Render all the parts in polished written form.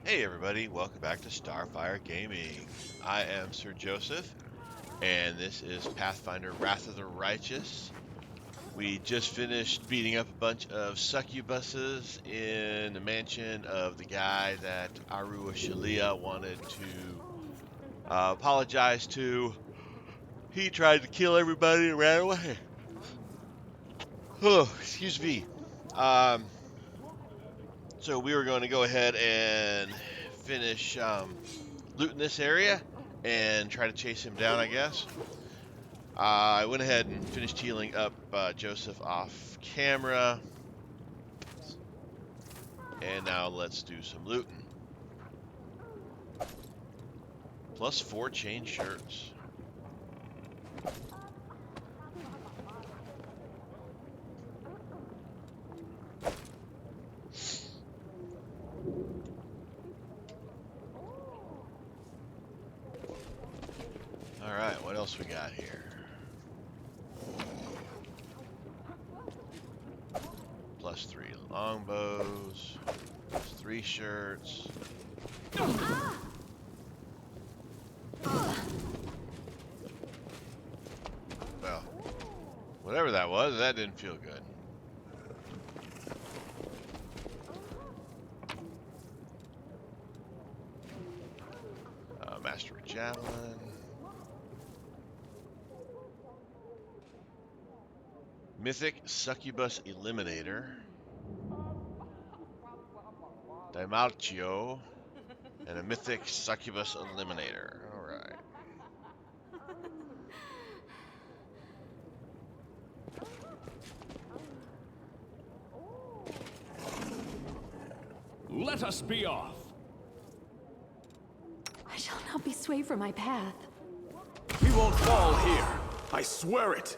Hey everybody, welcome back to Starfyre Gaming. I am Sir Joseph, and this is Pathfinder Wrath of the Righteous. We just finished beating up a bunch of succubuses in the mansion of the guy that Arushalya'S wanted to apologize to. He tried to kill everybody and ran away. Oh, excuse me. Um, so we were going to go ahead and finish looting this area and try to chase him down, I guess. I went ahead and finished healing up Joseph off camera. And now let's do some looting. Plus 4 chain shirts. Alright, what else we got here? Plus 3 longbows. Plus 3 shirts. Well, whatever that was, that didn't feel good. Master of Javelin. Mythic Succubus Eliminator. Dimalchio. And a Mythic Succubus Eliminator. Alright. Let us be off. I shall not be swayed from my path. We won't fall here. I swear it.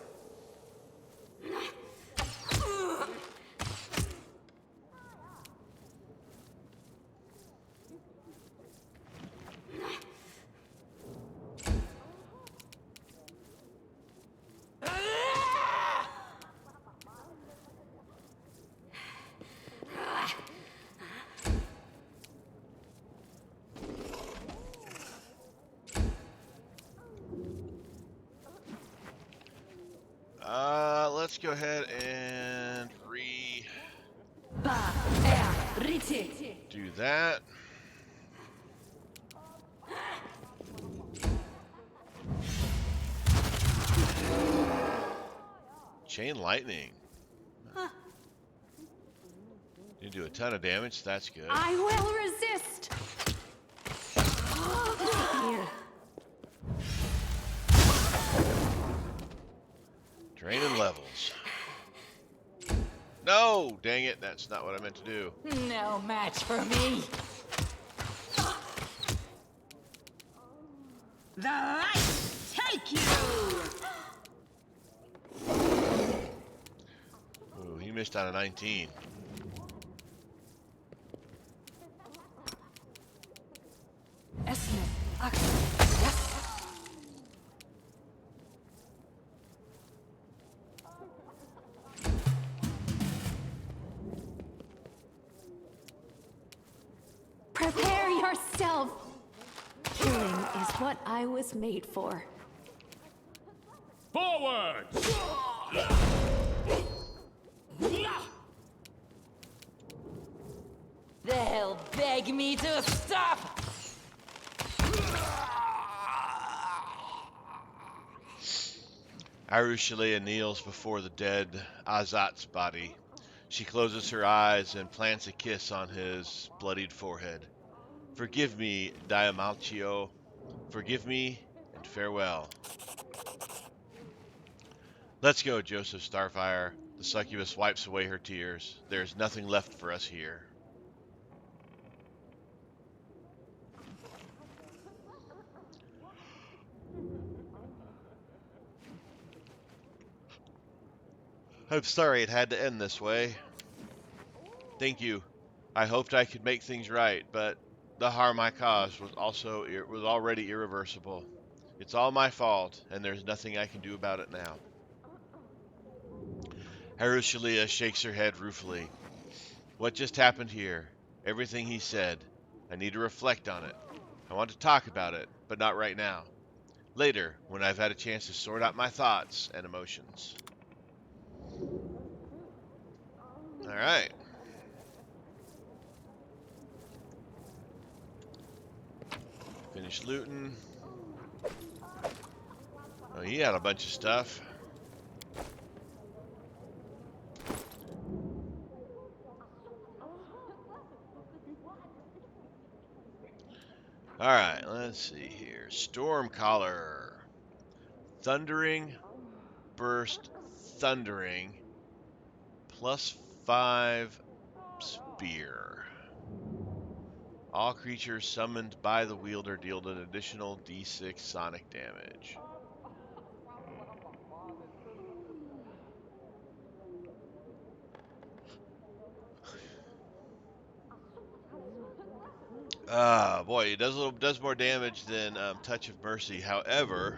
Let's go ahead and do that. Chain lightning. You do a ton of damage, that's good. I will resist. Here. Draining levels. No! Dang it, that's not what I meant to do. No match for me. The light take you! Ooh, he missed out of 19. Prepare yourself. Killing is what I was made for. Forward! They'll beg me to stop. Arushalya'S kneels before the dead Azat's body. She closes her eyes and plants a kiss on his bloodied forehead. Forgive me, Diamalchio. Forgive me, and farewell. Let's go, Joseph Starfyre. The succubus wipes away her tears. There is nothing left for us here. I'm sorry it had to end this way. Thank you. I hoped I could make things right, but the harm I caused was already irreversible. It's all my fault, and there's nothing I can do about it now. Arushalya'S shakes her head ruefully. What just happened here? Everything he said. I need to reflect on it. I want to talk about it, but not right now. Later, when I've had a chance to sort out my thoughts and emotions. Alright. Finish looting. Oh, he had a bunch of stuff. Alright, let's see here. Stormcaller. Thundering. Burst. Thundering. +5 spear. All creatures summoned by the wielder deal an additional d6 sonic damage. Boy, it does more damage than Touch of Mercy. However,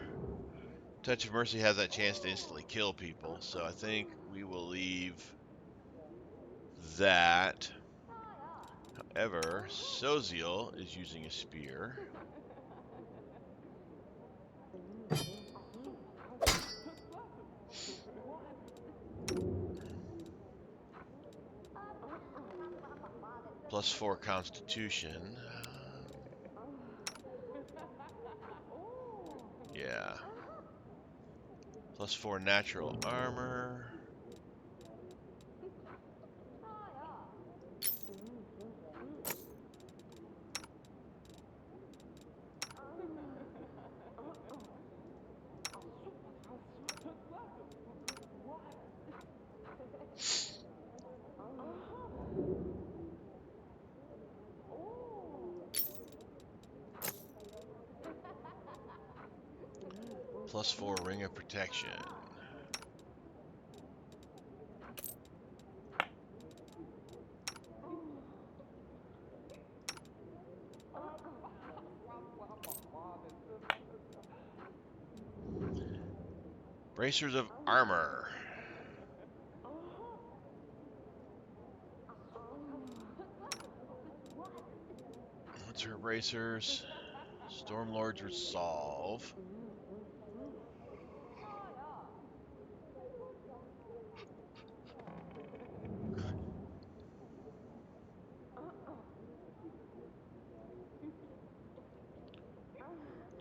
Touch of Mercy has that chance to instantly kill people, so I think we will leave that. However, Soziel is using a spear. +4 Constitution. Yeah. +4 natural armor. +4 Ring of Protection. Bracers of Armor. What's her bracers? Stormlord's Resolve.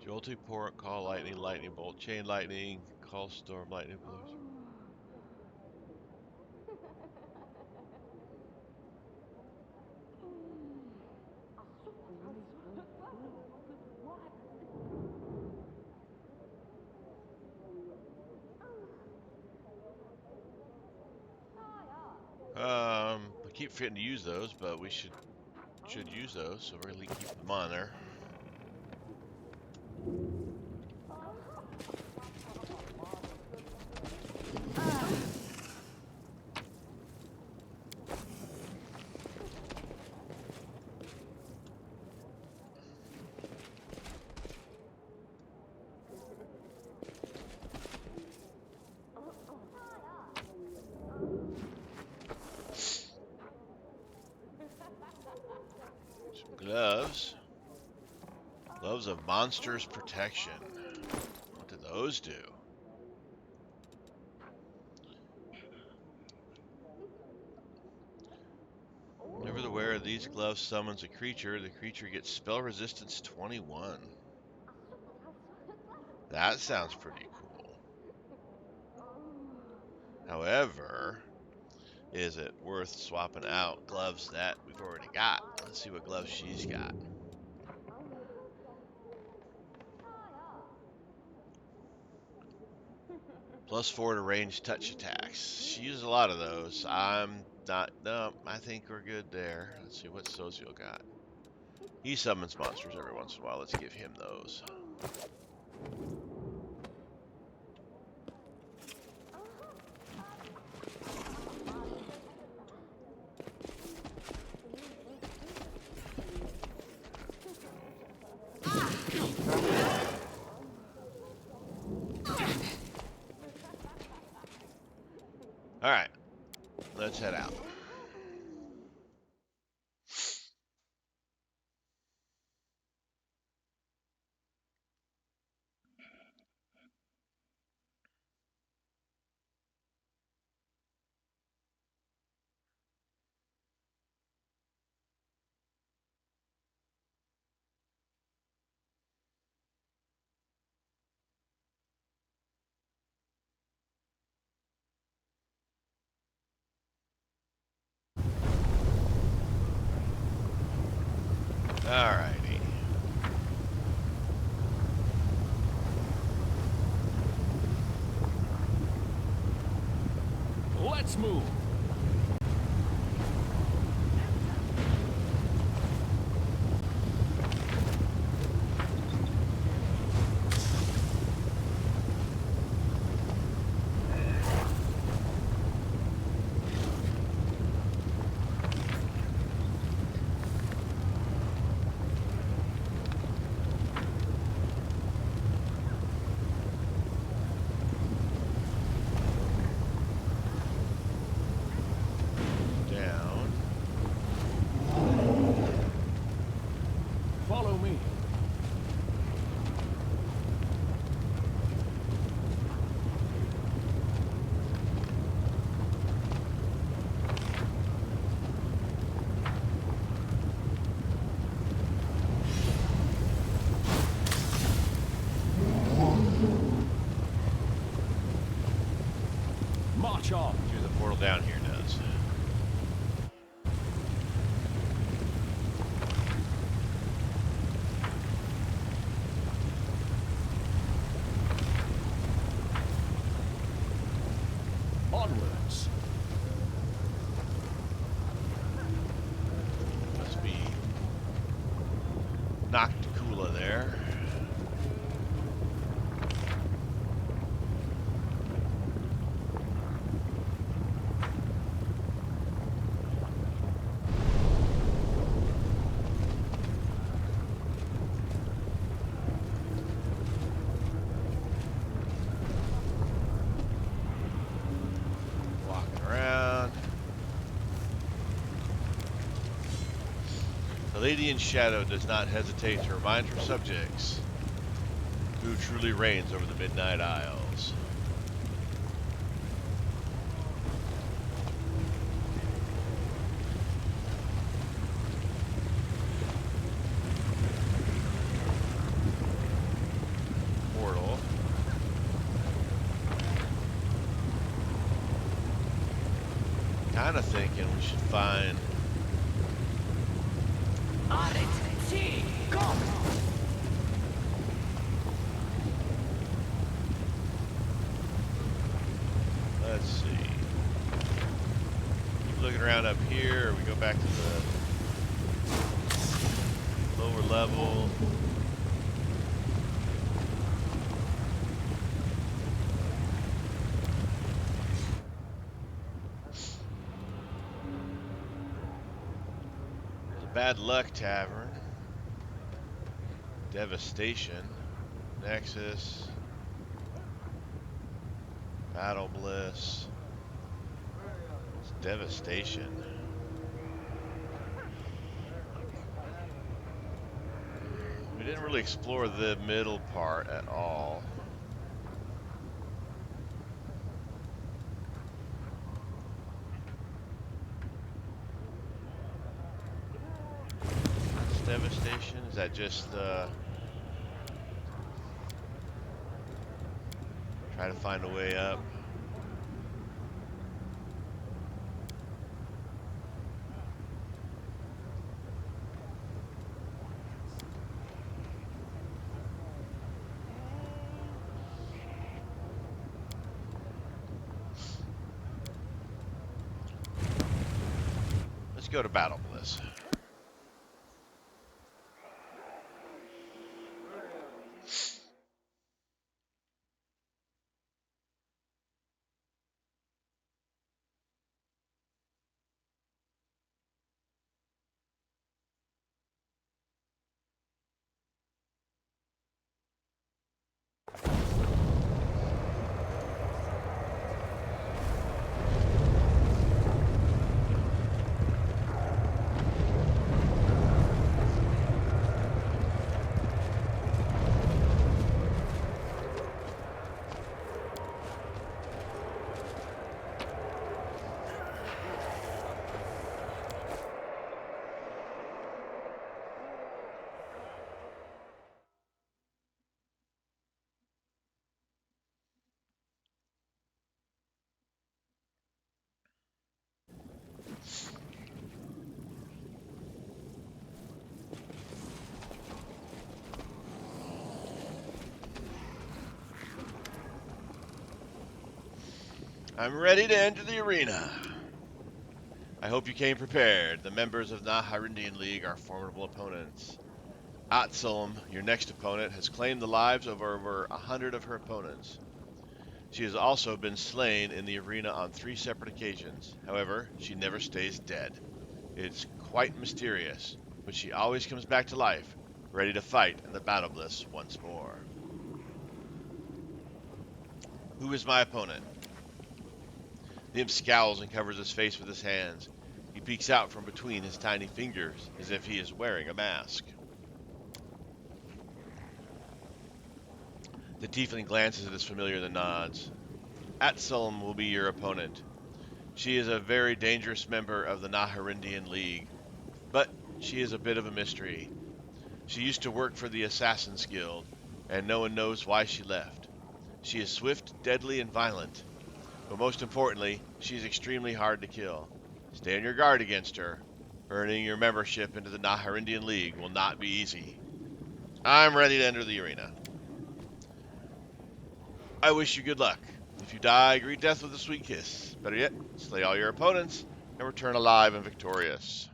Jolty Port, Call Lightning, Lightning Bolt, Chain Lightning, Call Storm, Lightning Bolt. I keep forgetting to use those, but we should use those, so we're gonna keep them on there. Gloves. Gloves of Monsters Protection. What do those do? Whenever the wearer of these gloves summons a creature, the creature gets spell resistance 21. That sounds pretty cool. However, is it worth swapping out gloves that we've already got? Let's see what gloves she's got. +4 to ranged touch attacks. She uses a lot of those. I'm not. No, I think we're good there. Let's see what Soziel got. He summons monsters every once in a while. Let's give him those. All right, let's head out. Alrighty. Let's move. Down. Follow me. March on. See what the portal down here does. Onwards. Must be Nocticula there. Walking around. The Lady in Shadow does not hesitate to remind her subjects who truly reigns over the Midnight Isles. Portal. Kinda thinking we should find let's see. Keep looking around up here, or we go back to the lower level. There's a Bad Luck Tavern. Devastation. Nexus. Battle Bliss. It's Devastation. We didn't really explore the middle part at all. It's Devastation? Is that just try to find a way up? Let's go to Battle Bliss. I'm ready to enter the arena. I hope you came prepared. The members of the Nahyndrian League are formidable opponents. Atzlan, your next opponent, has claimed the lives of over 100 of her opponents. She has also been slain in the arena on 3 separate occasions. However, she never stays dead. It's quite mysterious, but she always comes back to life, ready to fight in the battle bliss once more. Who is my opponent? The imp scowls and covers his face with his hands. He peeks out from between his tiny fingers as if he is wearing a mask. The tiefling glances at his familiar and nods. Atzlan will be your opponent. She is a very dangerous member of the Nahyndrian League, but she is a bit of a mystery. She used to work for the Assassin's Guild, and no one knows why she left. She is swift, deadly, and violent. But most importantly, she is extremely hard to kill. Stay on your guard against her. Earning your membership into the Nahyndrian League will not be easy. I'm ready to enter the arena. I wish you good luck. If you die, greet death with a sweet kiss. Better yet, slay all your opponents and return alive and victorious.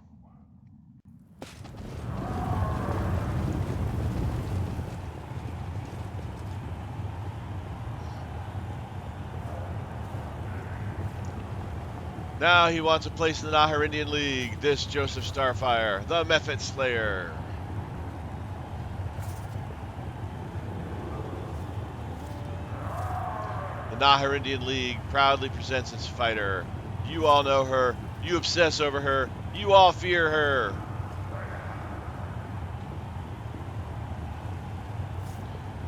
Now he wants a place in the Nahyndrian League. This Joseph Starfyre, the Mephit Slayer. The Nahyndrian League proudly presents its fighter. You all know her. You obsess over her. You all fear her.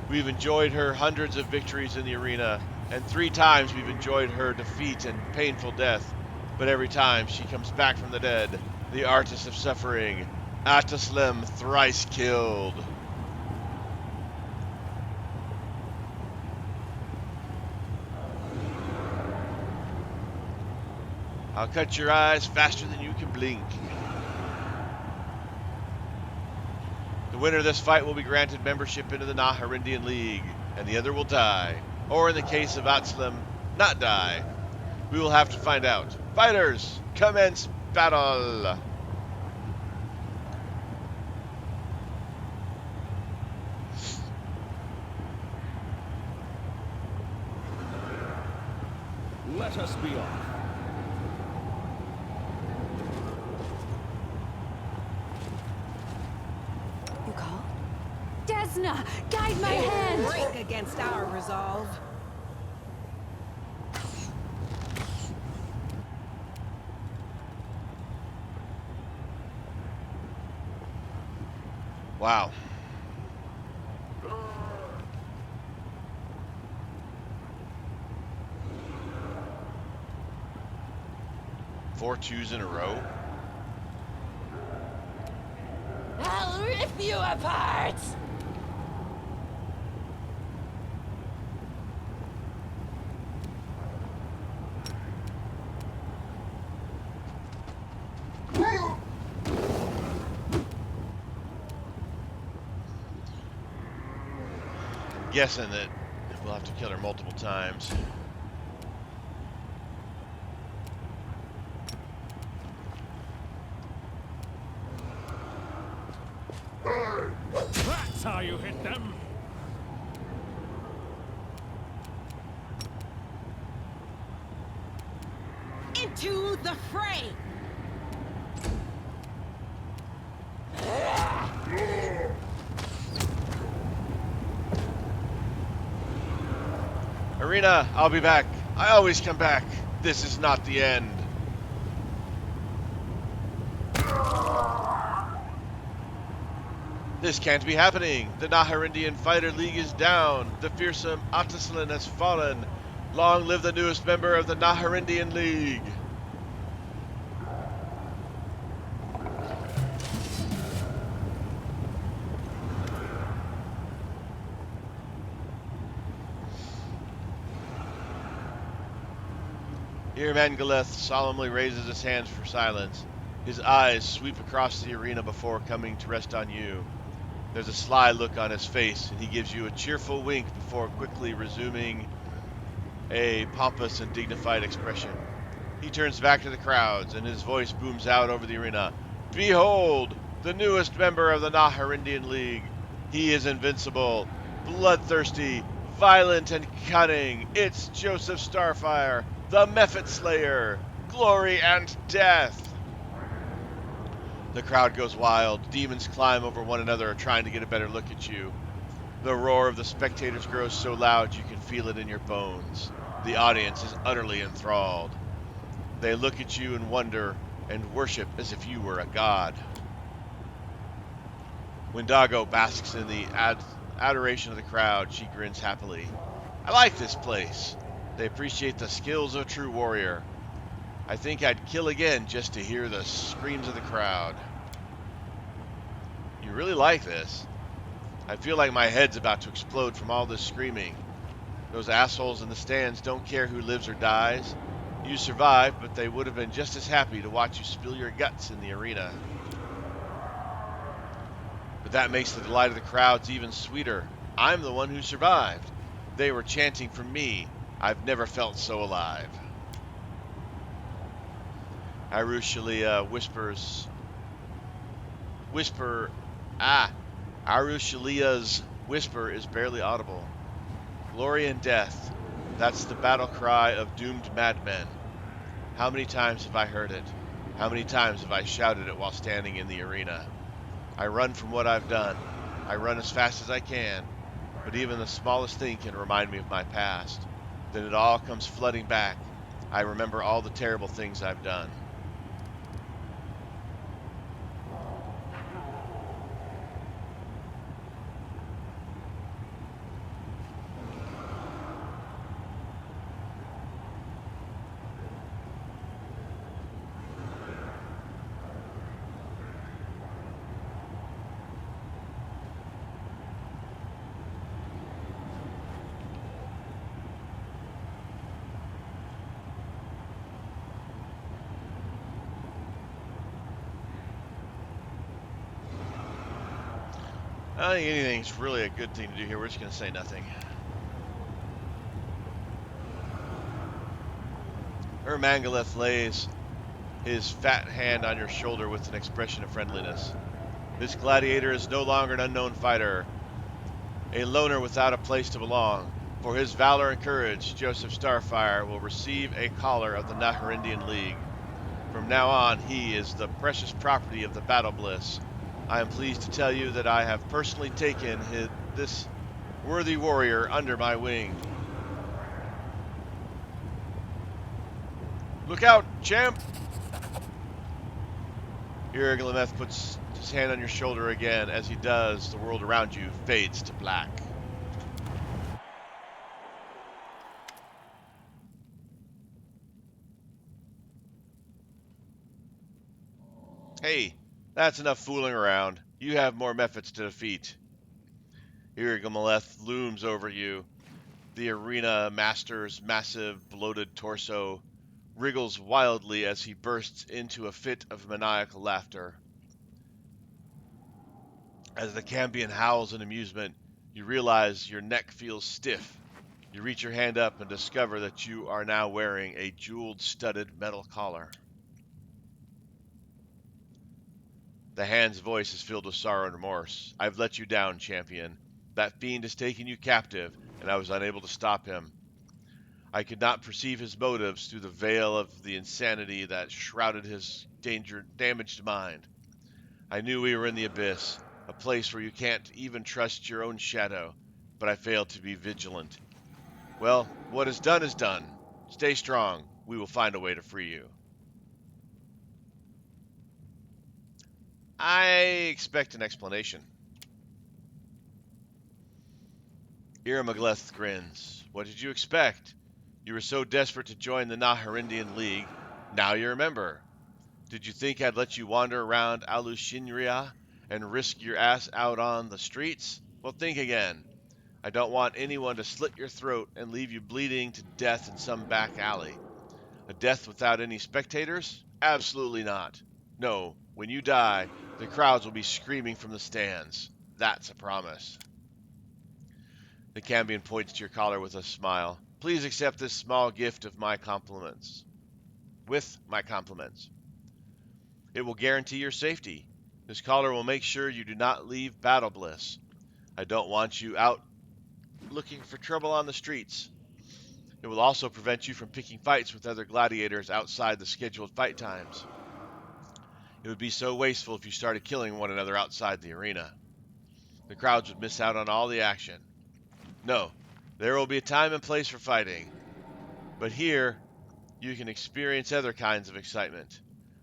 We've enjoyed her hundreds of victories in the arena, and 3 times we've enjoyed her defeat and painful death. But every time she comes back from the dead, the artist of suffering, Atzlan thrice killed. I'll cut your eyes faster than you can blink. The winner of this fight will be granted membership into the Nahyndrian League, and the other will die. Or in the case of Atzlan, not die. We will have to find out. Fighters, commence battle! Let us be off. You call? Desna, guide my hand! Break against our resolve. Wow. Four twos in a row. I'll rip you apart! Guessing that we'll have to kill her multiple times. That's how you hit them. Into the fray! Arena, I'll be back. I always come back. This is not the end. This can't be happening. The Nahyndrian Fighter League is down. The fearsome Atzlan has fallen. Long live the newest member of the Nahyndrian League. Here Mangaleth solemnly raises his hands for silence. His eyes sweep across the arena before coming to rest on you. There's a sly look on his face, and he gives you a cheerful wink before quickly resuming a pompous and dignified expression. He turns back to the crowds, and his voice booms out over the arena. Behold, the newest member of the Nahyndrian League. He is invincible, bloodthirsty, violent, and cunning. It's Joseph Starfyre, the Mephit Slayer. Glory and death! The crowd goes wild. Demons climb over one another, trying to get a better look at you. The roar of the spectators grows so loud you can feel it in your bones. The audience is utterly enthralled. They look at you in wonder and worship as if you were a god. When Dago basks in the adoration of the crowd, she grins happily. I like this place. They appreciate the skills of a true warrior. I think I'd kill again just to hear the screams of the crowd. You really like this. I feel like my head's about to explode from all this screaming. Those assholes in the stands don't care who lives or dies. You survived, but they would have been just as happy to watch you spill your guts in the arena. But that makes the delight of the crowds even sweeter. I'm the one who survived. They were chanting for me. I've never felt so alive. Arushalya'S Arushalya'S Whisper is barely audible. Glory and death. That's the battle cry of doomed madmen. How many times have I heard it? How many times have I shouted it while standing in the arena? I run from what I've done. I run as fast as I can, but even the smallest thing can remind me of my past. Then it all comes flooding back. I remember all the terrible things I've done. I don't think anything's really a good thing to do here. We're just going to say nothing. Mangaleth lays his fat hand on your shoulder with an expression of friendliness. This gladiator is no longer an unknown fighter, a loner without a place to belong. For his valor and courage, Joseph Starfyre will receive a collar of the Nahyndrian League. From now on, he is the precious property of the Battle Bliss. I am pleased to tell you that I have personally taken this worthy warrior under my wing. Look out, champ! Gilgameth puts his hand on your shoulder again. As he does, the world around you fades to black. Hey, that's enough fooling around. You have more Mephits to defeat. Gilgameth looms over you. The arena master's massive, bloated torso wriggles wildly as he bursts into a fit of maniacal laughter. As the Cambion howls in amusement, you realize your neck feels stiff. You reach your hand up and discover that you are now wearing a jeweled, studded metal collar. The hand's voice is filled with sorrow and remorse. I've let you down, champion. That fiend has taken you captive, and I was unable to stop him. I could not perceive his motives through the veil of the insanity that shrouded his damaged mind. I knew we were in the abyss, a place where you can't even trust your own shadow, but I failed to be vigilant. Well, what is done is done. Stay strong. We will find a way to free you. I expect an explanation. Iramagleth grins. What did you expect? You were so desperate to join the Nahyndrian League. Now you remember. Did you think I'd let you wander around Arushalya'S and risk your ass out on the streets? Well, think again. I don't want anyone to slit your throat and leave you bleeding to death in some back alley. A death without any spectators? Absolutely not. No, when you die, the crowds will be screaming from the stands. That's a promise. The Cambion points to your collar with a smile. Please accept this small gift of my compliments. With my compliments. It will guarantee your safety. This collar will make sure you do not leave Battle Bliss. I don't want you out looking for trouble on the streets. It will also prevent you from picking fights with other gladiators outside the scheduled fight times. It would be so wasteful if you started killing one another outside the arena. The crowds would miss out on all the action. No, there will be a time and place for fighting. But here, you can experience other kinds of excitement.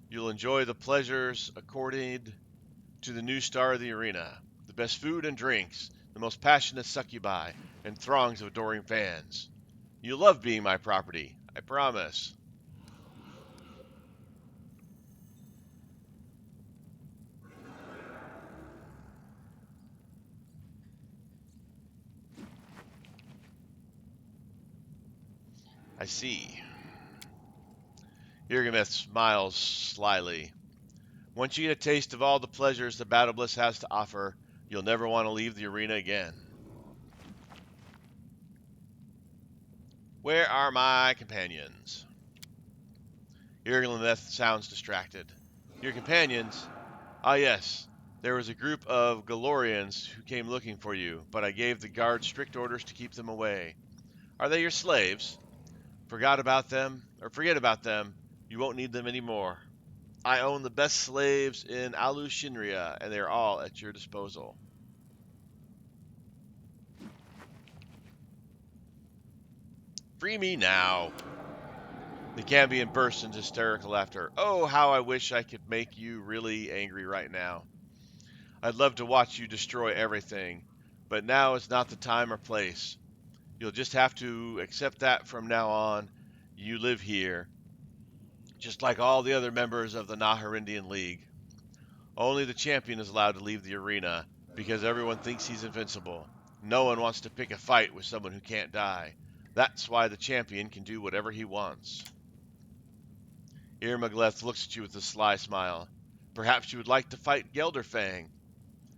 You'll enjoy the pleasures accorded to the new star of the arena, the best food and drinks, the most passionate succubi, and throngs of adoring fans. You'll love being my property, I promise. I see. Irgameth smiles slyly. Once you get a taste of all the pleasures the Battle Bliss has to offer, you'll never want to leave the arena again. Where are my companions? Irgameth sounds distracted. Your companions? Ah, yes. There was a group of Galorians who came looking for you, but I gave the guards strict orders to keep them away. Are they your slaves? Forget about them. You won't need them anymore. I own the best slaves in Arushalya'S, and they are all at your disposal. Free me now. The Cambion bursts into hysterical laughter. Oh, how I wish I could make you really angry right now. I'd love to watch you destroy everything, but now is not the time or place. You'll just have to accept that from now on. You live here, just like all the other members of the Nahyndrian League. Only the champion is allowed to leave the arena, because everyone thinks he's invincible. No one wants to pick a fight with someone who can't die. That's why the champion can do whatever he wants. Irmagleth looks at you with a sly smile. Perhaps you would like to fight Gelderfang.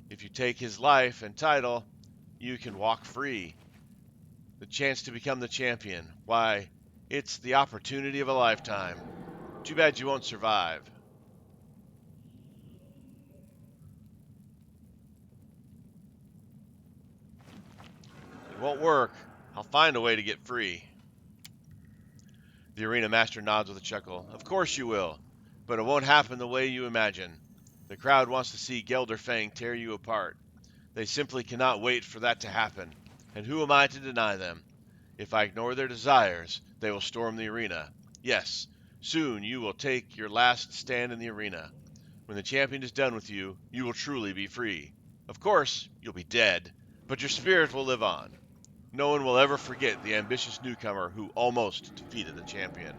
If you take his life and title, you can walk free. The chance to become the champion. Why, it's the opportunity of a lifetime. Too bad you won't survive. It won't work. I'll find a way to get free. The arena master nods with a chuckle. Of course you will, but it won't happen the way you imagine. The crowd wants to see Gelderfang tear you apart. They simply cannot wait for that to happen, and who am I to deny them? If I ignore their desires, they will storm the arena. Yes, soon you will take your last stand in the arena. When the champion is done with you, you will truly be free. Of course, you'll be dead, but your spirit will live on. No one will ever forget the ambitious newcomer who almost defeated the champion.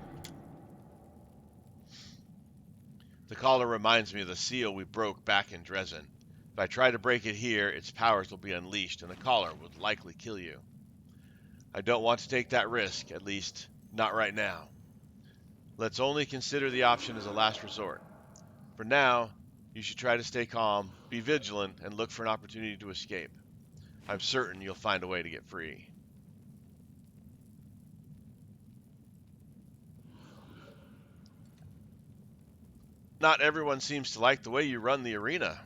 The collar reminds me of the seal we broke back in Dresden. If I try to break it here, its powers will be unleashed, and the collar would likely kill you. I don't want to take that risk, at least not right now. Let's only consider the option as a last resort. For now, you should try to stay calm, be vigilant, and look for an opportunity to escape. I'm certain you'll find a way to get free. Not everyone seems to like the way you run the arena.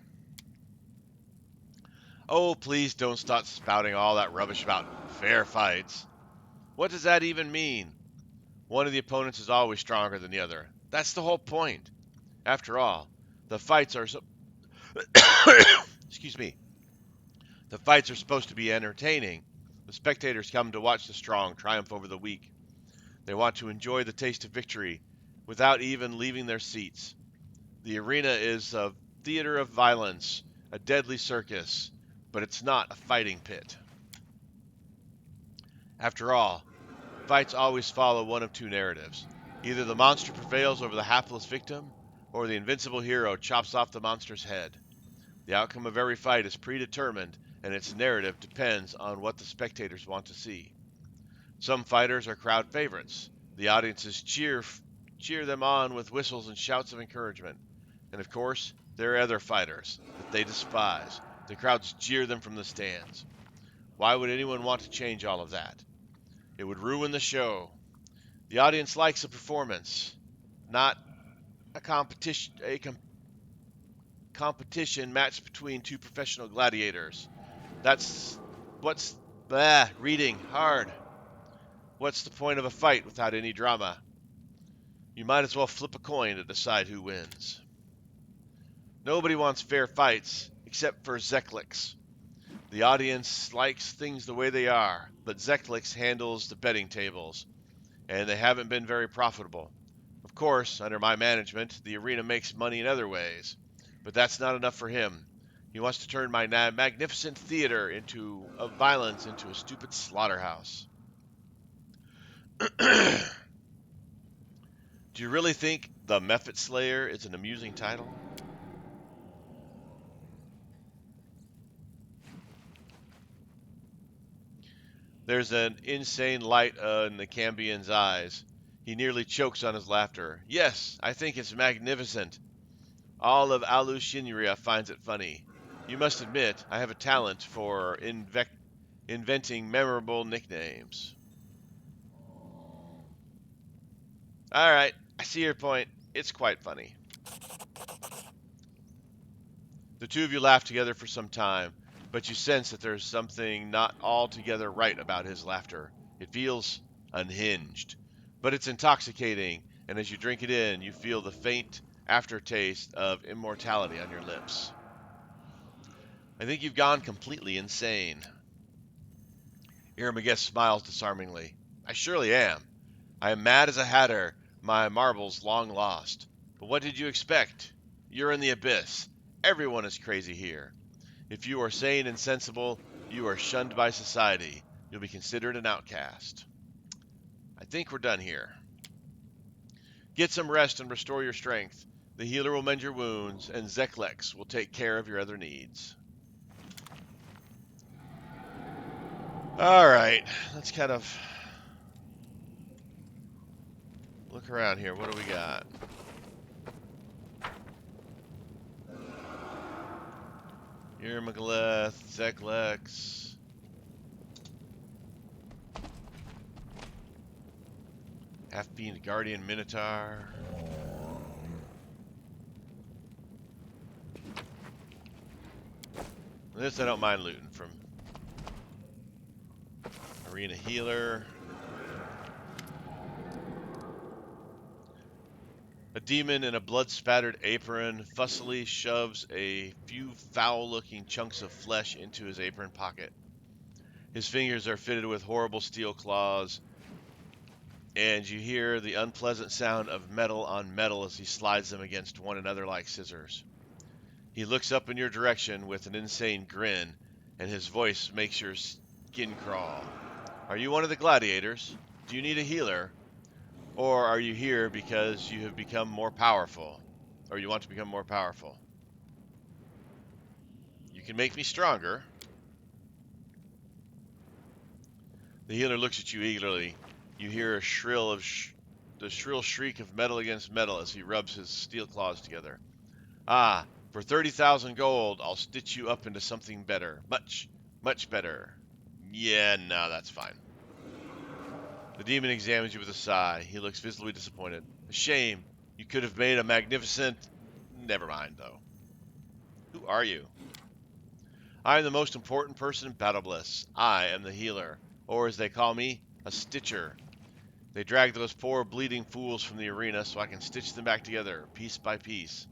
Oh, please don't start spouting all that rubbish about fair fights. What does that even mean? One of the opponents is always stronger than the other. That's the whole point. After all, the fights are excuse me. The fights are supposed to be entertaining. The spectators come to watch the strong triumph over the weak. They want to enjoy the taste of victory without even leaving their seats. The arena is a theater of violence, a deadly circus, but it's not a fighting pit. After all, fights always follow one of two narratives. Either the monster prevails over the hapless victim, or the invincible hero chops off the monster's head. The outcome of every fight is predetermined, and its narrative depends on what the spectators want to see. Some fighters are crowd favorites. The audiences cheer them on with whistles and shouts of encouragement. And of course, there are other fighters that they despise. The crowds jeer them from the stands. Why would anyone want to change all of that? It would ruin the show. The audience likes a performance, not a competition match between two professional gladiators. That's what's reading hard. What's the point of a fight without any drama? You might as well flip a coin to decide who wins. Nobody wants fair fights except for Zeklix. The audience likes things the way they are, but Zeklix handles the betting tables, and they haven't been very profitable. Of course, under my management, the arena makes money in other ways, but that's not enough for him. He wants to turn my magnificent theater of violence into a stupid slaughterhouse. Do you really think The Mephit Slayer is an amusing title? There's an insane light in the Cambian's eyes. He nearly chokes on his laughter. Yes, I think it's magnificent. All of Arushalya'S finds it funny. You must admit, I have a talent for inventing memorable nicknames. Alright, I see your point. It's quite funny. The two of you laugh together for some time, but you sense that there's something not altogether right about his laughter. It feels unhinged, but it's intoxicating, and as you drink it in, you feel the faint aftertaste of immortality on your lips. I think you've gone completely insane. Irmagus smiles disarmingly. I surely am. I am mad as a hatter, my marbles long lost. But what did you expect? You're in the abyss. Everyone is crazy here. If you are sane and sensible, you are shunned by society. You'll be considered an outcast. I think we're done here. Get some rest and restore your strength. The healer will mend your wounds, and Zeklix will take care of your other needs. Alright, let's kind of look around here. What do we got? Irmagaleth, Zeklix. Half-Fiend Guardian Minotaur. This I don't mind looting from. Arena Healer. A demon in a blood-spattered apron fussily shoves a few foul-looking chunks of flesh into his apron pocket. His fingers are fitted with horrible steel claws, and you hear the unpleasant sound of metal on metal as he slides them against one another like scissors. He looks up in your direction with an insane grin, and his voice makes your skin crawl. Are you one of the gladiators? Do you need a healer? Or are you here because you have become more powerful? Or you want to become more powerful? You can make me stronger. The healer looks at you eagerly. You hear a shrill shriek of metal against metal as he rubs his steel claws together. Ah, for 30,000 gold, I'll stitch you up into something better. Much, much better. Yeah, no, that's fine. The demon examines you with a sigh. He looks visibly disappointed. A shame. You could have made a magnificent... Never mind, though. Who are you? I am the most important person in Battle Bliss. I am the healer, or as they call me, a stitcher. They dragged those poor bleeding fools from the arena so I can stitch them back together, piece by piece.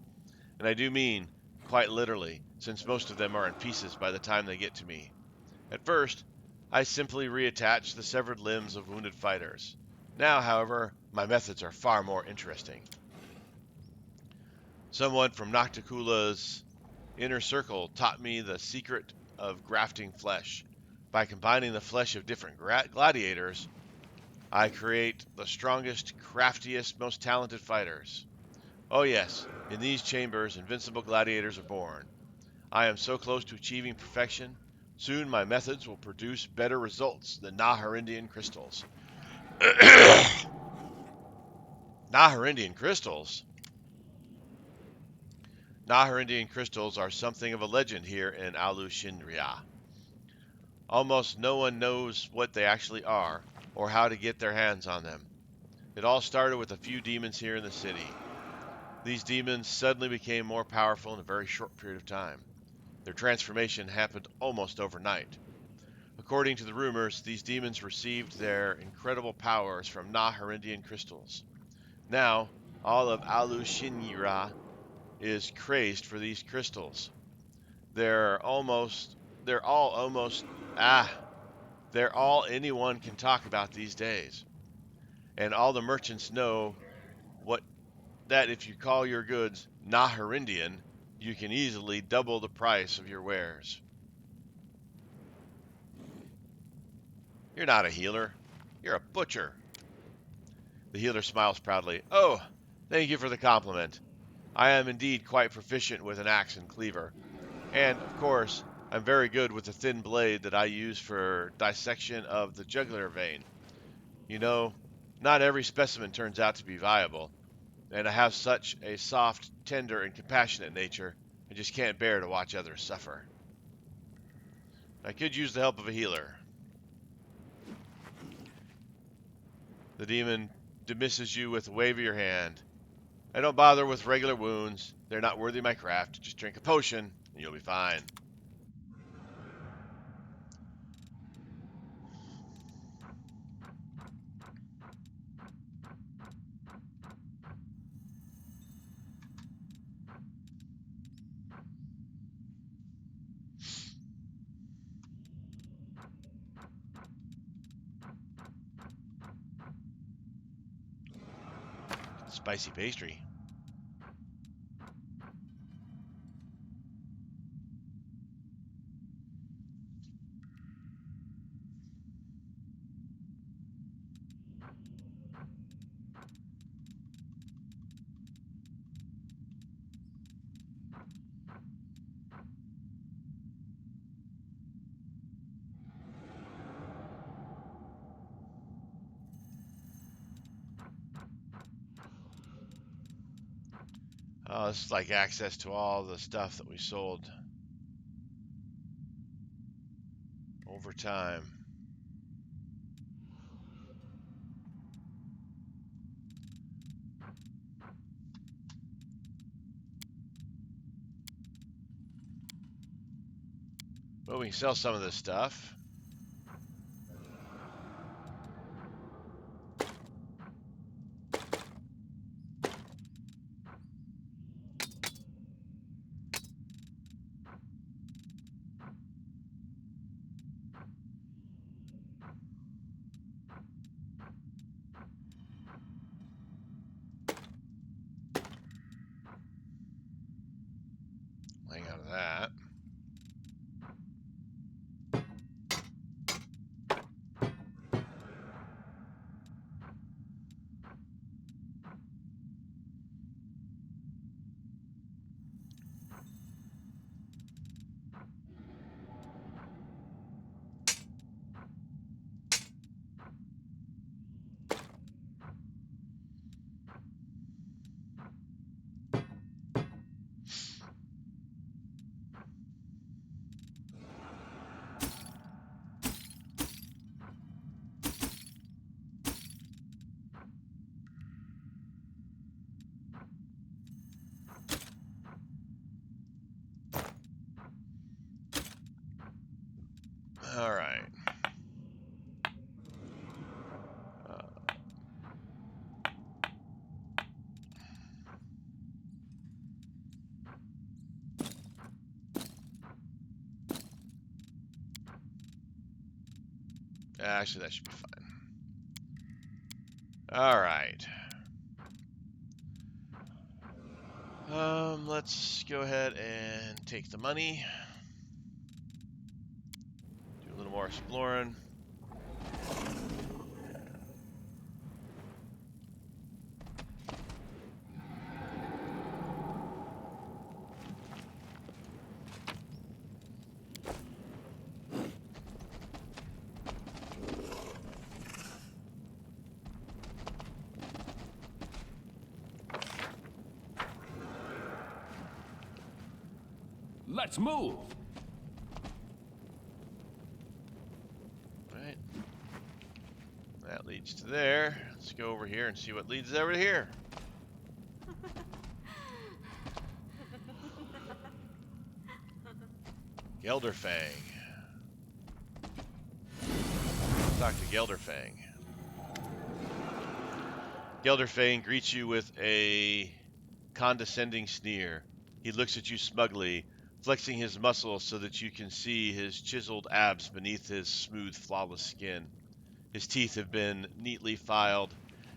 And I do mean, quite literally, since most of them are in pieces by the time they get to me. At first, I simply reattach the severed limbs of wounded fighters. Now, however, my methods are far more interesting. Someone from Nocticula's inner circle taught me the secret of grafting flesh. By combining the flesh of different gladiators, I create the strongest, craftiest, most talented fighters. Oh yes, in these chambers, invincible gladiators are born. I am so close to achieving perfection. Soon my methods will produce better results than Nahyndrian crystals. Nahyndrian crystals? Nahyndrian crystals are something of a legend here in Arushalya'S. Almost no one knows what they actually are, or how to get their hands on them. It all started with a few demons here in the city. These demons suddenly became more powerful in a very short period of time. Their transformation happened almost overnight. According to the rumors, these demons received their incredible powers from Nahyndrian crystals. Now, all of Arushalya'S is crazed for these crystals. They're all anyone can talk about these days. And all the merchants know what that if you call your goods Nahyndrian, you can easily double the price of your wares. You're not a healer. You're a butcher. The healer smiles proudly. Oh, thank you for the compliment. I am indeed quite proficient with an axe and cleaver. And, of course, I'm very good with the thin blade that I use for dissection of the jugular vein. You know, not every specimen turns out to be viable, and I have such a soft, tender, and compassionate nature, I just can't bear to watch others suffer. I could use the help of a healer. The demon dismisses you with a wave of your hand. I don't bother with regular wounds. They're not worthy of my craft. Just drink a potion, and you'll be fine. Spicy pastry. Oh, this is like access to all the stuff that we sold over time. Well, we can sell some of this stuff. Hang out of that. All right. Actually, that should be fine. All right. Let's go ahead and take the money. Do a little more exploring. Let's move. Right. leads to there. Let's go over here and see what leads over to here. Gelderfang. Talk to Gelderfang. Gelderfang greets you with a condescending sneer. He looks at you smugly, flexing his muscles so that you can see his chiseled abs beneath his smooth, flawless skin. His teeth have been neatly filed,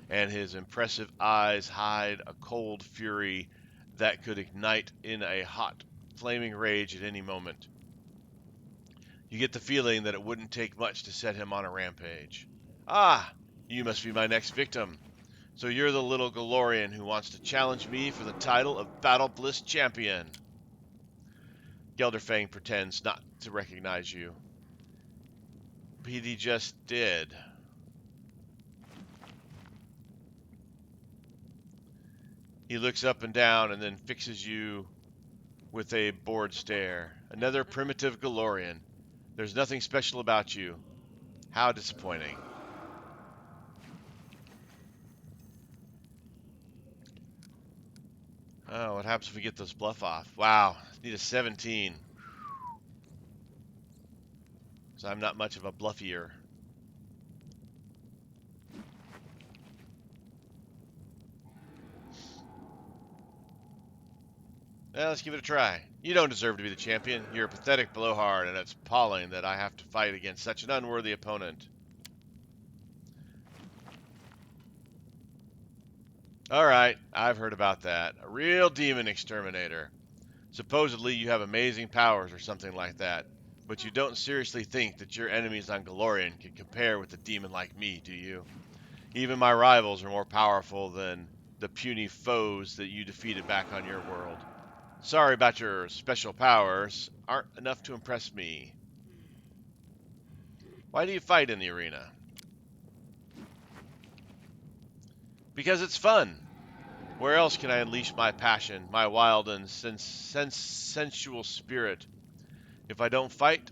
and his impressive eyes hide a cold fury that could ignite in a hot, flaming rage at any moment. You get the feeling that it wouldn't take much to set him on a rampage. Ah, you must be my next victim. So you're the little Galorian who wants to challenge me for the title of Battle Bliss Champion. Gelderfang pretends not to recognize you. But he just did. He looks up and down and then fixes you with a bored stare. Another primitive Galorian. There's nothing special about you. How disappointing. Oh, what happens if we get this bluff off? Wow, need a 17. So I'm not much of a bluffier. Well, let's give it a try. You don't deserve to be the champion. You're a pathetic blowhard, and it's appalling that I have to fight against such an unworthy opponent. Alright, I've heard about that. A real demon exterminator. Supposedly you have amazing powers or something like that, but you don't seriously think that your enemies on Galorian can compare with a demon like me, do you? Even my rivals are more powerful than the puny foes that you defeated back on your world. Sorry about your special powers. Aren't enough to impress me. Why do you fight in the arena? Because it's fun. Where else can I unleash my passion, my wild and sensual spirit? If I don't fight,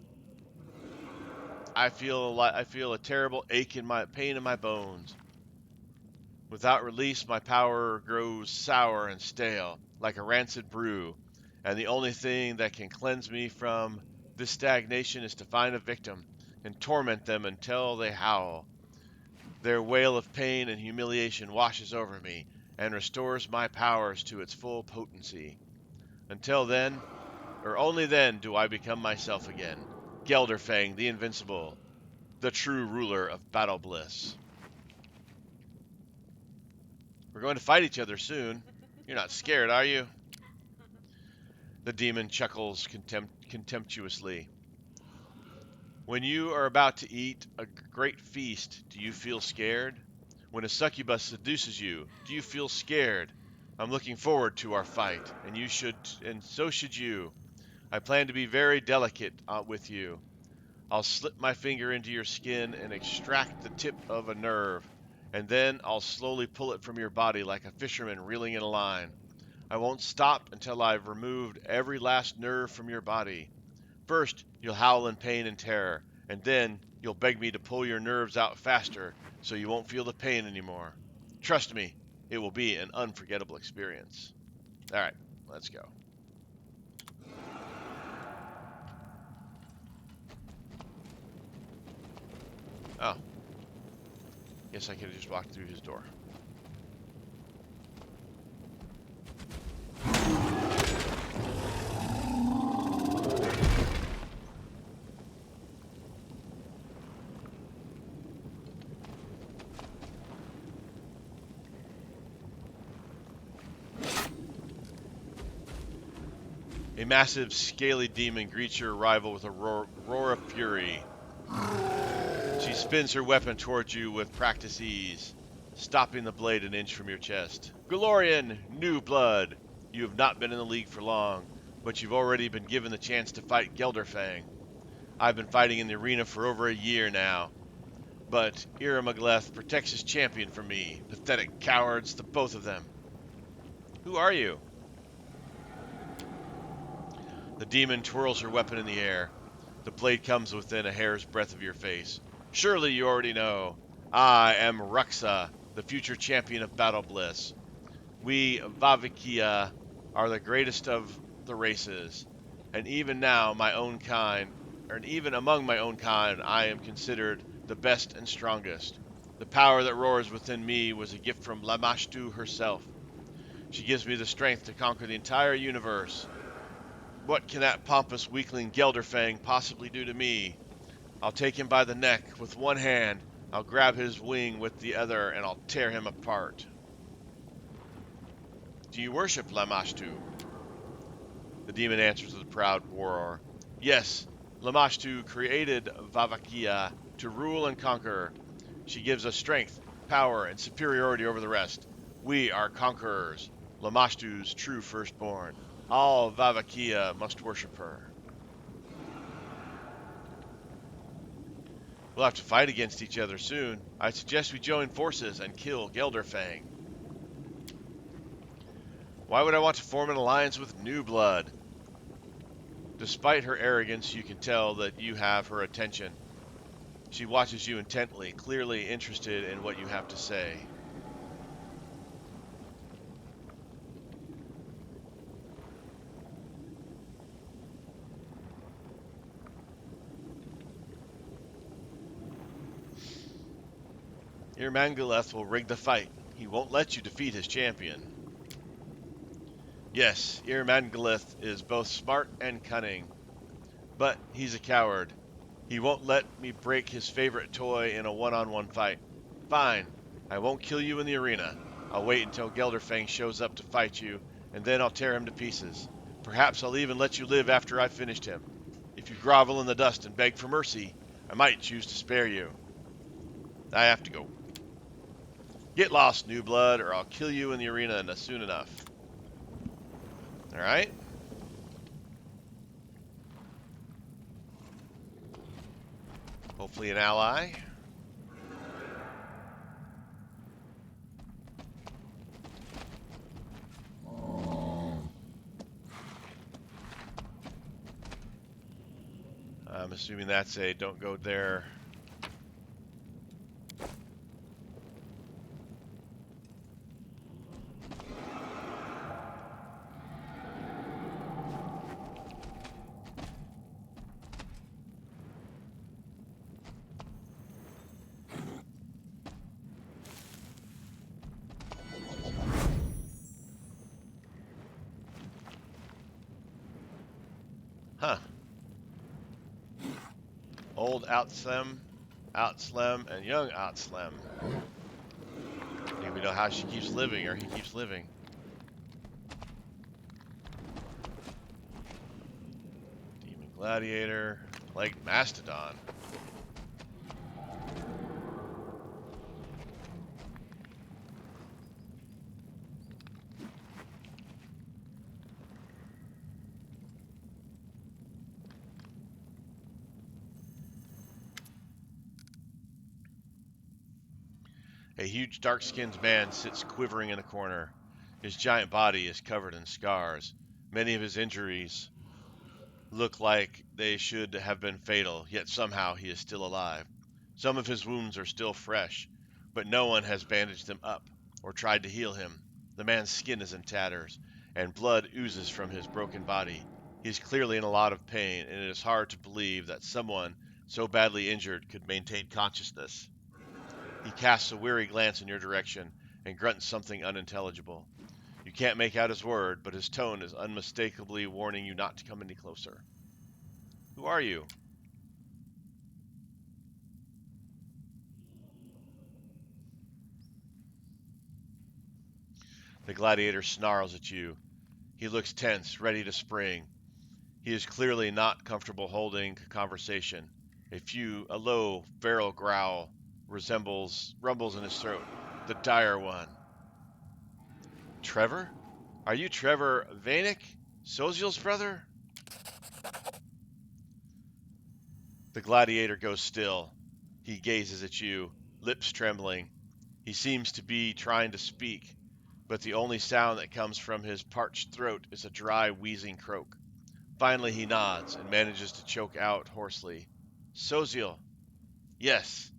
I feel a terrible ache in my pain in my bones. Without release, my power grows sour and stale, like a rancid brew, and the only thing that can cleanse me from this stagnation is to find a victim and torment them until they howl. Their wail of pain and humiliation washes over me and restores my powers to its full potency. Until then, or only then, do I become myself again, Gelderfang the Invincible, the true ruler of Battle Bliss. We're going to fight each other soon. You're not scared, are you? The demon chuckles contemptuously. When you are about to eat a great feast, do you feel scared? When a succubus seduces you, do you feel scared? I'm looking forward to our fight, and so should you. I plan to be very delicate with you. I'll slip my finger into your skin and extract the tip of a nerve, and then I'll slowly pull it from your body like a fisherman reeling in a line. I won't stop until I've removed every last nerve from your body. First, you'll howl in pain and terror, and then you'll beg me to pull your nerves out faster so you won't feel the pain anymore. Trust me, it will be an unforgettable experience. All right, let's go. Oh. Guess I could have just walked through his door. A massive, scaly demon greets your arrival with a roar of fury. She spins her weapon towards you with practiced ease, stopping the blade an inch from your chest. Galorian, new blood. You have not been in the League for long, but you've already been given the chance to fight Gelderfang. I've been fighting in the arena for over a year now, but Iramagleth protects his champion from me. Pathetic cowards, the both of them. Who are you? The demon twirls her weapon in the air. The blade comes within a hair's breadth of your face. Surely you already know. I am Ruxa, the future champion of Battle Bliss. We Vavikia are the greatest of the races, and even now my own kind, and even among my own kind, I am considered the best and strongest. The power that roars within me was a gift from Lamashtu herself. She gives me the strength to conquer the entire universe. What can that pompous weakling Gelderfang possibly do to me? I'll take him by the neck with one hand, I'll grab his wing with the other, and I'll tear him apart. Do you worship Lamashtu? The demon answers with a proud roar. Yes, Lamashtu created Vavakia to rule and conquer. She gives us strength, power, and superiority over the rest. We are conquerors, Lamashtu's true firstborn. All Vavakia must worship her. We'll have to fight against each other soon. I suggest we join forces and kill Gelderfang. Why would I want to form an alliance with New Blood? Despite her arrogance, you can tell that you have her attention. She watches you intently, clearly interested in what you have to say. Irmangaleth will rig the fight. He won't let you defeat his champion. Yes, Irmangaleth is both smart and cunning, but he's a coward. He won't let me break his favorite toy in a one-on-one fight. Fine, I won't kill you in the arena. I'll wait until Gelderfang shows up to fight you, and then I'll tear him to pieces. Perhaps I'll even let you live after I've finished him. If you grovel in the dust and beg for mercy, I might choose to spare you. I have to go. Get lost, New Blood, or I'll kill you in the arena soon enough. Alright? Hopefully an ally. I'm assuming that's a don't go there. Huh. Old Atzlan, and young Atzlan. Maybe we know how she keeps living, or he keeps living. Demon Gladiator, Plagued Mastodon. A huge dark-skinned man sits quivering in a corner. His giant body is covered in scars. Many of his injuries look like they should have been fatal, yet somehow he is still alive. Some of his wounds are still fresh, but no one has bandaged them up or tried to heal him. The man's skin is in tatters, and blood oozes from his broken body. He is clearly in a lot of pain, and it is hard to believe that someone so badly injured could maintain consciousness. He casts a weary glance in your direction and grunts something unintelligible. You can't make out his word, but his tone is unmistakably warning you not to come any closer. Who are you? The gladiator snarls at you. He looks tense, ready to spring. He is clearly not comfortable holding conversation. A low, feral growl rumbles in his throat. The dire one. Trevor? Are you Trevor Vanek? Soziel's brother? The gladiator goes still. He gazes at you, lips trembling. He seems to be trying to speak, but the only sound that comes from his parched throat is a dry, wheezing croak. Finally he nods and manages to choke out hoarsely. Soziel. Yes.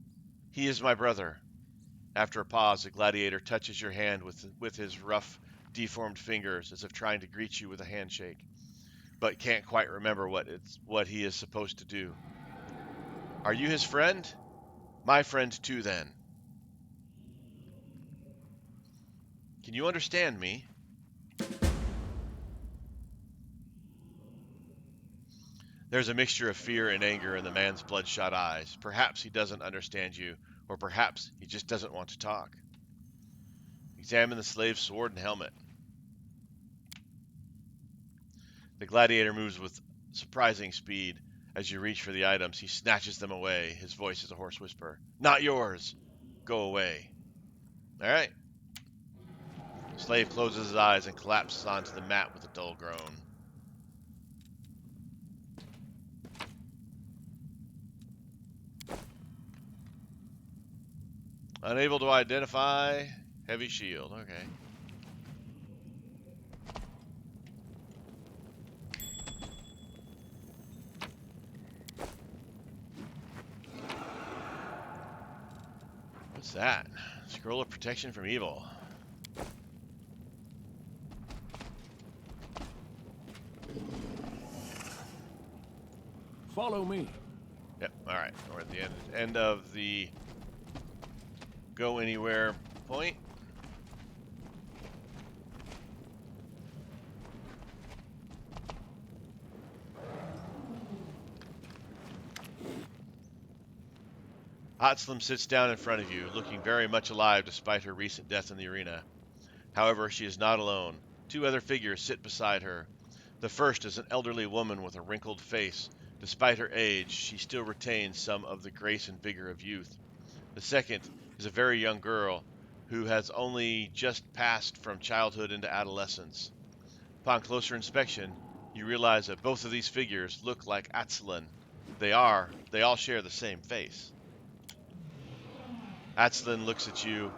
He is my brother. After a pause, the gladiator touches your hand with his rough, deformed fingers as if trying to greet you with a handshake, but can't quite remember what he is supposed to do. Are you his friend? My friend too, then. Can you understand me? There's a mixture of fear and anger in the man's bloodshot eyes. Perhaps he doesn't understand you, or perhaps he just doesn't want to talk. Examine the slave's sword and helmet. The gladiator moves with surprising speed. As you reach for the items, he snatches them away. His voice is a hoarse whisper. Not yours! Go away. All right. Slave closes his eyes and collapses onto the mat with a dull groan. Unable to identify. Heavy shield. Okay. What's that? Scroll of protection from evil. Follow me. Yep. All right. We're at the end of the go anywhere point. Atzlan sits down in front of you, looking very much alive despite her recent death in the arena. However, she is not alone. Two other figures sit beside her. The first is an elderly woman with a wrinkled face. Despite her age, she still retains some of the grace and vigor of youth. The second is a very young girl who has only just passed from childhood into adolescence. Upon closer inspection, you realize that both of these figures look like Atzlan. They all share the same face. Atzlan looks at you.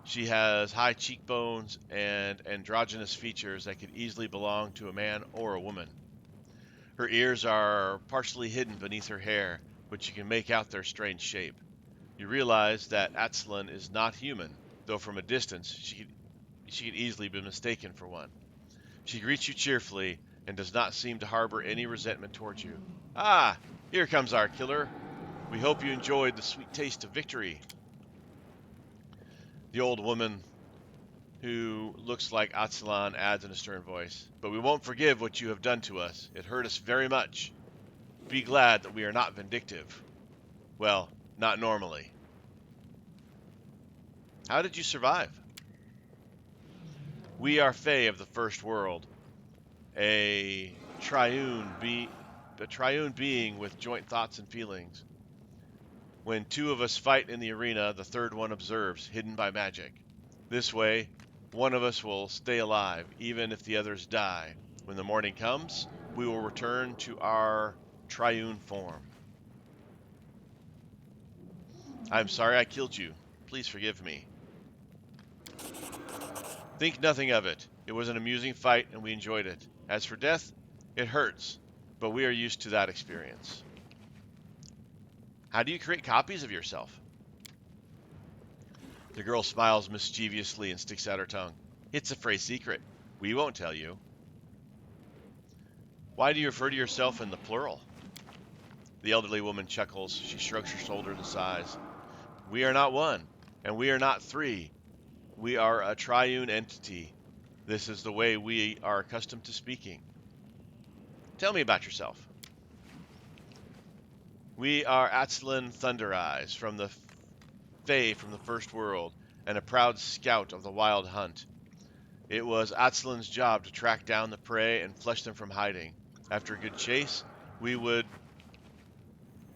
She has high cheekbones and androgynous features that could easily belong to a man or a woman. Her ears are partially hidden beneath her hair, but you can make out their strange shape. You realize that Atzlan is not human, though from a distance she could easily be mistaken for one. She greets you cheerfully and does not seem to harbor any resentment towards you. Ah, here comes our killer. We hope you enjoyed the sweet taste of victory. The old woman, who looks like Atzlan, adds in a stern voice, but we won't forgive what you have done to us. It hurt us very much. Be glad that we are not vindictive. Well, not normally. How did you survive? We are Fae of the First World, a triune being with joint thoughts and feelings. When two of us fight in the arena, the third one observes, hidden by magic. This way, one of us will stay alive, even if the others die. When the morning comes, we will return to our triune form. I'm sorry I killed you. Please forgive me. Think nothing of it. It was an amusing fight, and we enjoyed it. As for death, it hurts, but we are used to that experience. How do you create copies of yourself? The girl smiles mischievously and sticks out her tongue. It's a Frey secret. We won't tell you. Why do you refer to yourself in the plural? The elderly woman chuckles. She shrugs her shoulders and sighs. We are not one, and we are not three. We are a triune entity. This is the way we are accustomed to speaking. Tell me about yourself. We are Atzlan Thunder Eyes, from the Fae from the First World, and a proud scout of the Wild Hunt. It was Atzlan's job to track down the prey and flush them from hiding. After a good chase,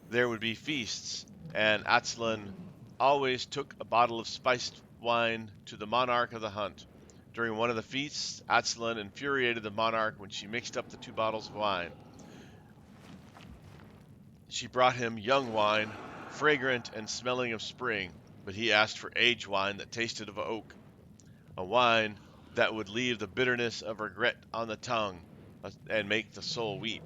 there would be feasts, and Atzlan always took a bottle of spiced wine to the monarch of the hunt. During one of the feasts, Atzlan infuriated the monarch when she mixed up the 2 bottles of wine. She brought him young wine, fragrant and smelling of spring, but he asked for aged wine that tasted of oak, a wine that would leave the bitterness of regret on the tongue and make the soul weep.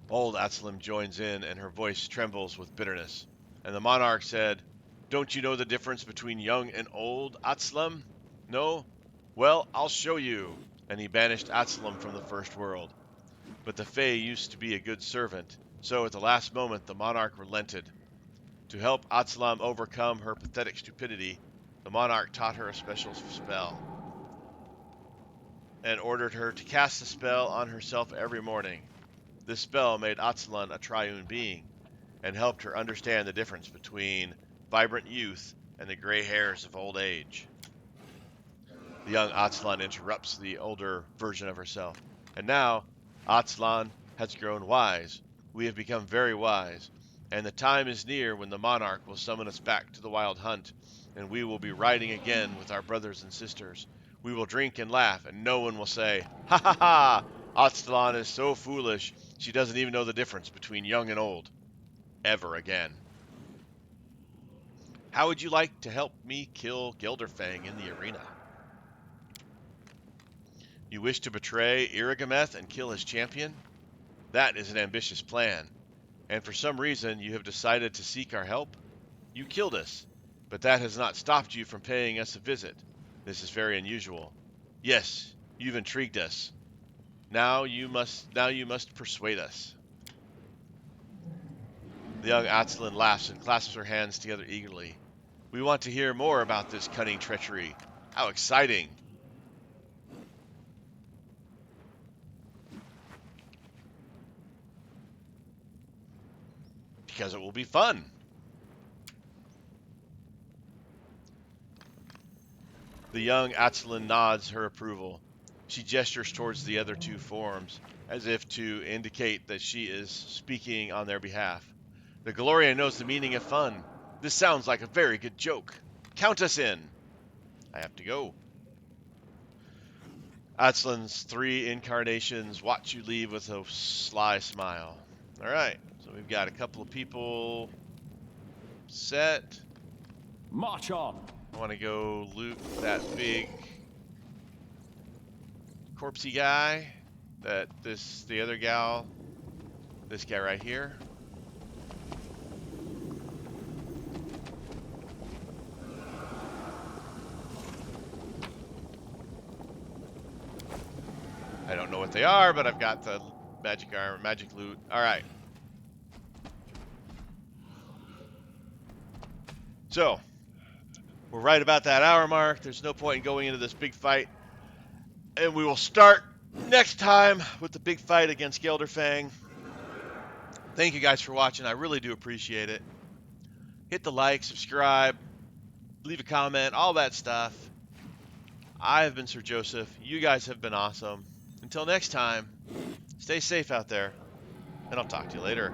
Old Atzlan joins in, and her voice trembles with bitterness. And the monarch said, "Don't you know the difference between young and old, Atzlan? No? Well, I'll show you." And he banished Atzlan from the first world. But the Fae used to be a good servant, so at the last moment the monarch relented. To help Atzlan overcome her pathetic stupidity, the monarch taught her a special spell and ordered her to cast the spell on herself every morning. This spell made Atzlan a triune being and helped her understand the difference between vibrant youth and the gray hairs of old age. The young Atzlan interrupts the older version of herself. And now, Atzlan has grown wise. We have become very wise, and the time is near when the monarch will summon us back to the wild hunt, and we will be riding again with our brothers and sisters. We will drink and laugh, and no one will say, "Ha ha ha! Atzlan is so foolish, she doesn't even know the difference between young and old." Ever again. How would you like to help me kill Gelderfang in the arena? You wish to betray Irigameth and kill his champion? That is an ambitious plan, and for some reason you have decided to seek our help? You killed us, but that has not stopped you from paying us a visit. This is very unusual. Yes, you've intrigued us. Now you must persuade us. The young Atzlan laughs and clasps her hands together eagerly. We want to hear more about this cunning treachery. How exciting! Because it will be fun. The young Atzlan nods her approval. She gestures towards the other two forms, as if to indicate that she is speaking on their behalf. The Gloria knows the meaning of fun. This sounds like a very good joke. Count us in. I have to go. Atzlan's 3 incarnations watch you leave with a sly smile. All right, so we've got a couple of people set. March on. I want to go loot that big corpsey guy. The other gal, this guy right here. I don't know what they are, but I've got the magic armor, magic loot. All right. So, we're right about that hour mark. There's no point in going into this big fight. And we will start next time with the big fight against Gelderfang. Thank you guys for watching. I really do appreciate it. Hit the like, subscribe, leave a comment, all that stuff. I have been Sir Joseph. You guys have been awesome. Until next time, stay safe out there, and I'll talk to you later.